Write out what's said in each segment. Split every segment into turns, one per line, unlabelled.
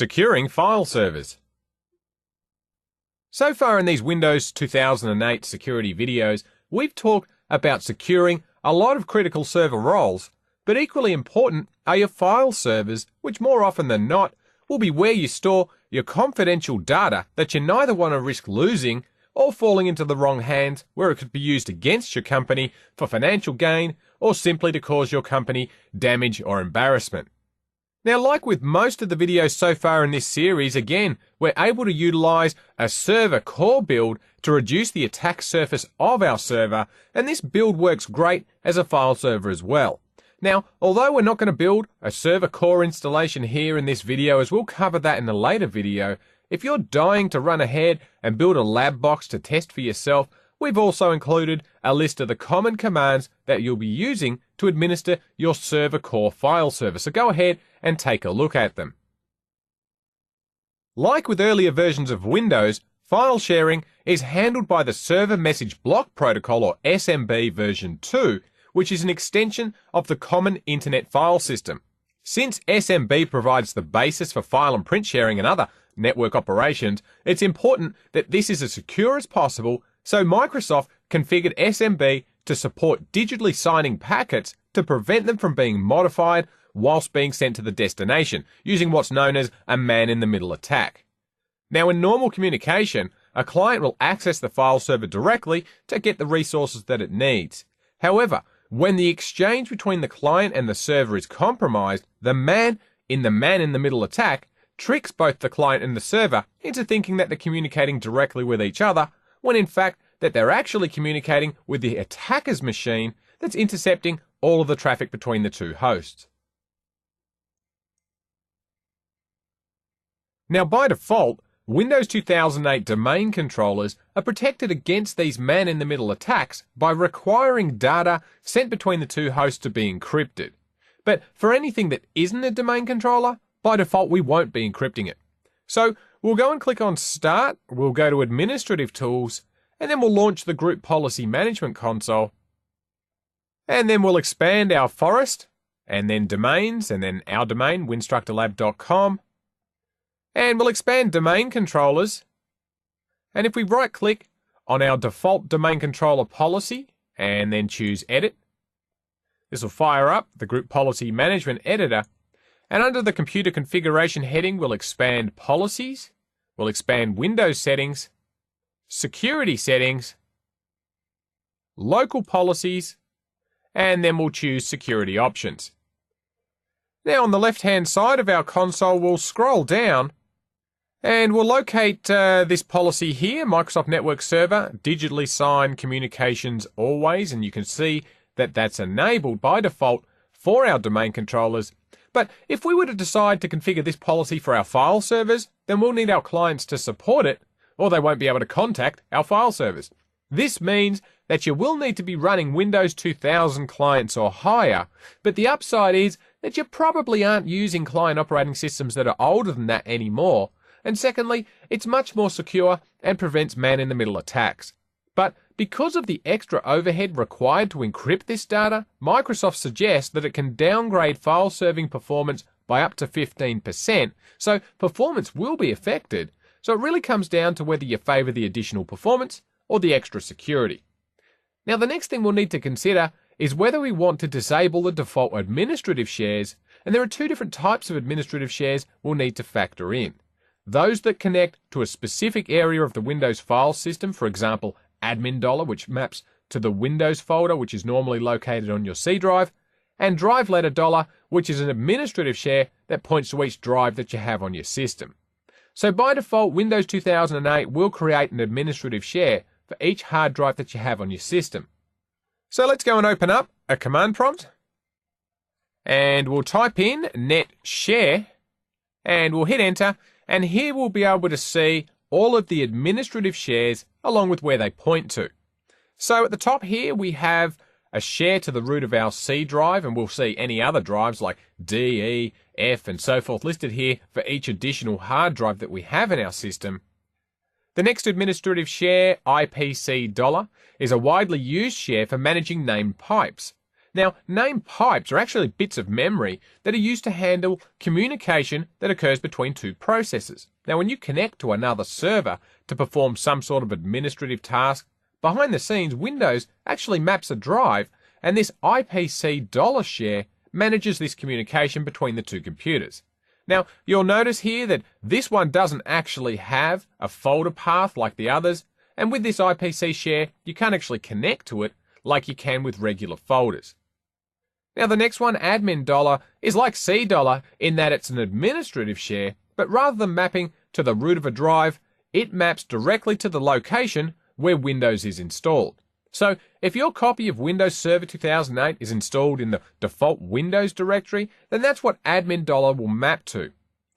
Securing file servers. So far in these Windows 2008 security videos, we've talked about securing a lot of critical server roles, but equally important are your file servers, which more often than not will be where you store your confidential data that you neither want to risk losing or falling into the wrong hands where it could be used against your company for financial gain or simply to cause your company damage or embarrassment. Now, like with most of the videos so far in this series, again, we're able to utilize a server core build to reduce the attack surface of our server, and this build works great as a file server as well. Now, although we're not going to build a server core installation here in this video, as we'll cover that in a later video, if you're dying to run ahead and build a lab box to test for yourself, we've also included a list of the common commands that you'll be using to administer your server core file server. So go ahead and take a look at them. Like with earlier versions of Windows, file sharing is handled by the Server Message Block Protocol, or SMB version 2, which is an extension of the Common Internet File System. Since SMB provides the basis for file and print sharing and other network operations, it's important that this is as secure as possible, so Microsoft configured SMB to support digitally signing packets to prevent them from being modified whilst being sent to the destination, using what's known as a man-in-the-middle attack. Now, in normal communication, a client will access the file server directly to get the resources that it needs. However, when the exchange between the client and the server is compromised, the man-in-the-middle attack tricks both the client and the server into thinking that they're communicating directly with each other, when in fact that they're actually communicating with the attacker's machine that's intercepting all of the traffic between the two hosts. Now, by default, Windows 2008 domain controllers are protected against these man-in-the-middle attacks by requiring data sent between the two hosts to be encrypted. But for anything that isn't a domain controller, by default we won't be encrypting it. So we'll go and click on Start, we'll go to Administrative Tools, and then we'll launch the Group Policy Management console. And then we'll expand our forest, and then domains, and then our domain, winstructorlab.com. And we'll expand domain controllers. And if we right click on our default domain controller policy and then choose Edit, this will fire up the Group Policy Management Editor. And under the Computer Configuration heading, we'll expand Policies, we'll expand Windows Settings, Security Settings, Local Policies, and then we'll choose Security Options. Now, on the left-hand side of our console, we'll scroll down and we'll locate this policy here, Microsoft Network Server, digitally sign communications always, and you can see that that's enabled by default for our domain controllers. But if we were to decide to configure this policy for our file servers, then we'll need our clients to support it, or they won't be able to contact our file servers. This means that you will need to be running Windows 2000 clients or higher, but the upside is that you probably aren't using client operating systems that are older than that anymore. And secondly, it's much more secure and prevents man-in-the-middle attacks. But because of the extra overhead required to encrypt this data, Microsoft suggests that it can downgrade file serving performance by up to 15%, so performance will be affected. So it really comes down to whether you favour the additional performance or the extra security. Now, the next thing we'll need to consider is whether we want to disable the default administrative shares, and there are two different types of administrative shares we'll need to factor in. Those that connect to a specific area of the Windows file system, for example, admin $, which maps to the Windows folder, which is normally located on your C drive, and drive letter $, which is an administrative share that points to each drive that you have on your system. So by default, Windows 2008 will create an administrative share for each hard drive that you have on your system. So let's go and open up a command prompt, and we'll type in net share, and we'll hit enter, and here we'll be able to see all of the administrative shares along with where they point to. So at the top here we have a share to the root of our C drive, and we'll see any other drives like D, E, F and so forth listed here for each additional hard drive that we have in our system. The next administrative share, IPC $, is a widely used share for managing named pipes. Now, name pipes are actually bits of memory that are used to handle communication that occurs between two processes. Now, when you connect to another server to perform some sort of administrative task, behind the scenes, Windows actually maps a drive, and this IPC dollar share manages this communication between the two computers. Now, you'll notice here that this one doesn't actually have a folder path like the others, and with this IPC share, you can't actually connect to it like you can with regular folders. Now, the next one, admin dollar, is like C dollar in that it's an administrative share, but rather than mapping to the root of a drive, it maps directly to the location where Windows is installed. So, if your copy of Windows Server 2008 is installed in the default Windows directory, then that's what admin dollar will map to.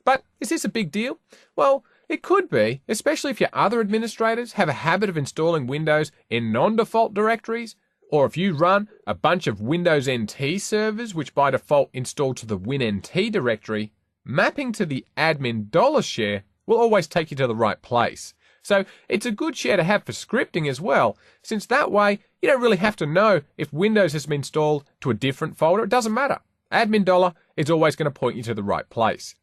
But is this a big deal? Well, it could be, especially if your other administrators have a habit of installing Windows in non-default directories, or if you run a bunch of Windows NT servers which by default install to the WinNT directory, mapping to the admin dollar share will always take you to the right place. So it's a good share to have for scripting as well, since that way you don't really have to know if Windows has been installed to a different folder. It doesn't matter. Admin dollar is always going to point you to the right place.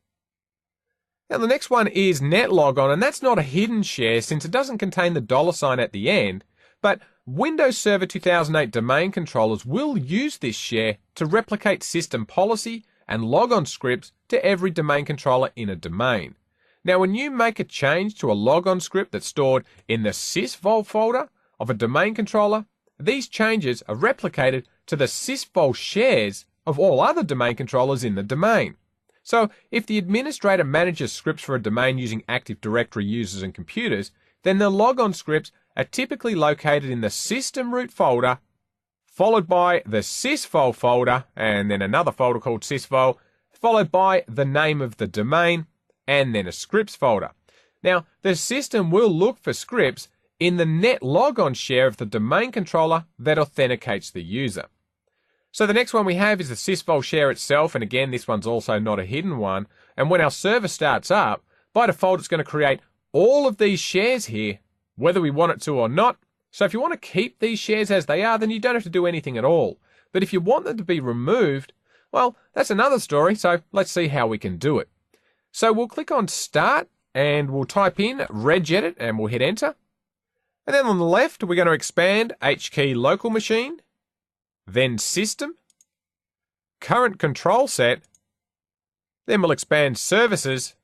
Now the next one is netlogon, and that's not a hidden share since it doesn't contain the dollar sign at the end, but Windows Server 2008 domain controllers will use this share to replicate system policy and logon scripts to every domain controller in a domain. Now, when you make a change to a logon script that's stored in the sysvol folder of a domain controller, these changes are replicated to the sysvol shares of all other domain controllers in the domain. So, if the administrator manages scripts for a domain using Active Directory users and computers, then the logon scripts are typically located in the system root folder, followed by the sysvol folder, and then another folder called sysvol, followed by the name of the domain, and then a scripts folder. Now, the system will look for scripts in the netlogon share of the domain controller that authenticates the user. So the next one we have is the sysvol share itself, and again, this one's also not a hidden one. And when our server starts up, by default, it's going to create all of these shares here, whether we want it to or not. So if you want to keep these shares as they are, then you don't have to do anything at all. But if you want them to be removed, well, that's another story, so let's see how we can do it. So we'll click on Start, and we'll type in regedit, and we'll hit Enter. And then on the left, we're going to expand HKey local machine, then System, Current Control Set, then we'll expand Services,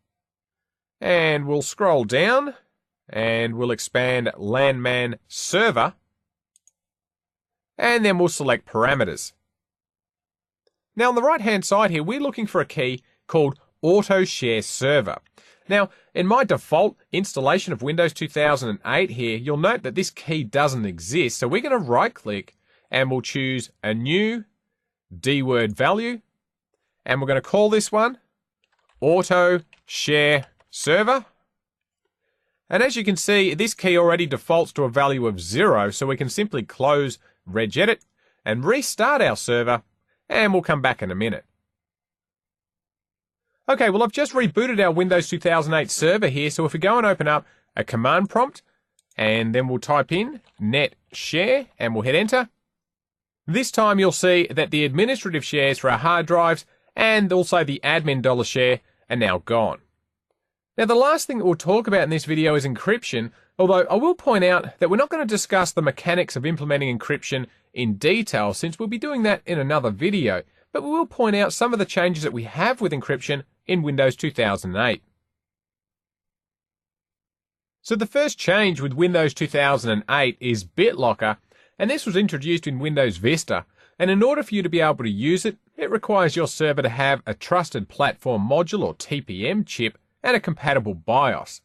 and we'll scroll down, and we'll expand LANman Server, and then we'll select Parameters. Now on the right-hand side here, we're looking for a key called Auto Share Server. Now, in my default installation of Windows 2008 here, you'll note that this key doesn't exist, so we're going to right-click and we'll choose a new dword value, and we're going to call this one Auto Share Server. And as you can see, this key already defaults to a value of 0, so we can simply close regedit and restart our server, and we'll come back in a minute. Okay, well, I've just rebooted our Windows 2008 server here, so if we go and open up a command prompt, and then we'll type in net share, and we'll hit enter. This time you'll see that the administrative shares for our hard drives and also the admin dollar share are now gone. Now, the last thing that we'll talk about in this video is encryption, although I will point out that we're not going to discuss the mechanics of implementing encryption in detail, since we'll be doing that in another video, but we will point out some of the changes that we have with encryption in Windows 2008. So the first change with Windows 2008 is BitLocker, and this was introduced in Windows Vista, and in order for you to be able to use it, it requires your server to have a Trusted Platform Module or TPM chip and a compatible BIOS.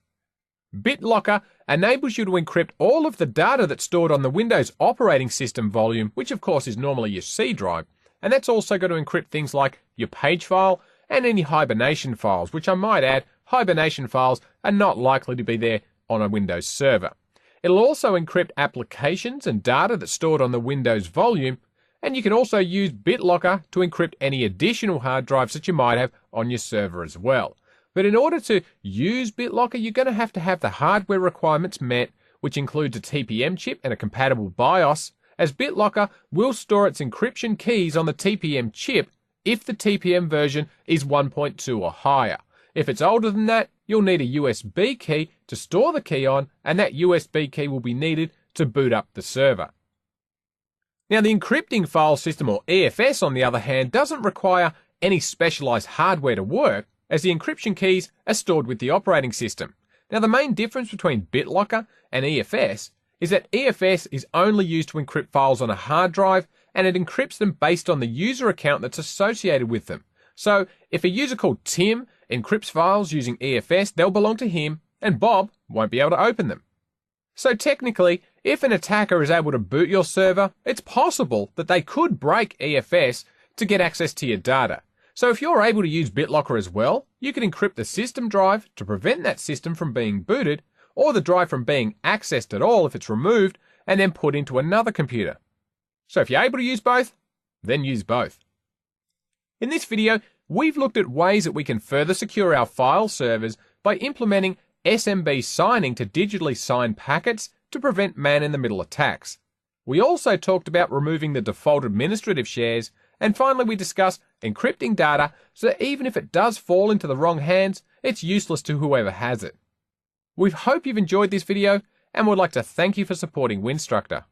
BitLocker enables you to encrypt all of the data that's stored on the Windows operating system volume, which of course is normally your C drive, and that's also going to encrypt things like your page file and any hibernation files, which I might add, hibernation files are not likely to be there on a Windows server. It'll also encrypt applications and data that's stored on the Windows volume, and you can also use BitLocker to encrypt any additional hard drives that you might have on your server as well. But in order to use BitLocker, you're going to have the hardware requirements met, which includes a TPM chip and a compatible BIOS, as BitLocker will store its encryption keys on the TPM chip if the TPM version is 1.2 or higher. If it's older than that, you'll need a USB key to store the key on, and that USB key will be needed to boot up the server. Now, the encrypting file system, or EFS, on the other hand, doesn't require any specialized hardware to work, as the encryption keys are stored with the operating system. Now, the main difference between BitLocker and EFS is that EFS is only used to encrypt files on a hard drive, and it encrypts them based on the user account that's associated with them. So, if a user called Tim encrypts files using EFS, they'll belong to him, and Bob won't be able to open them. So technically, if an attacker is able to boot your server, it's possible that they could break EFS to get access to your data. So if you're able to use BitLocker as well, you can encrypt the system drive to prevent that system from being booted, or the drive from being accessed at all if it's removed and then put into another computer. So if you're able to use both, then use both. In this video, we've looked at ways that we can further secure our file servers by implementing SMB signing to digitally sign packets to prevent man-in-the-middle attacks. We also talked about removing the default administrative shares, and finally we discussed encrypting data so that even if it does fall into the wrong hands, it's useless to whoever has it. We hope you've enjoyed this video and would like to thank you for supporting Winstructor.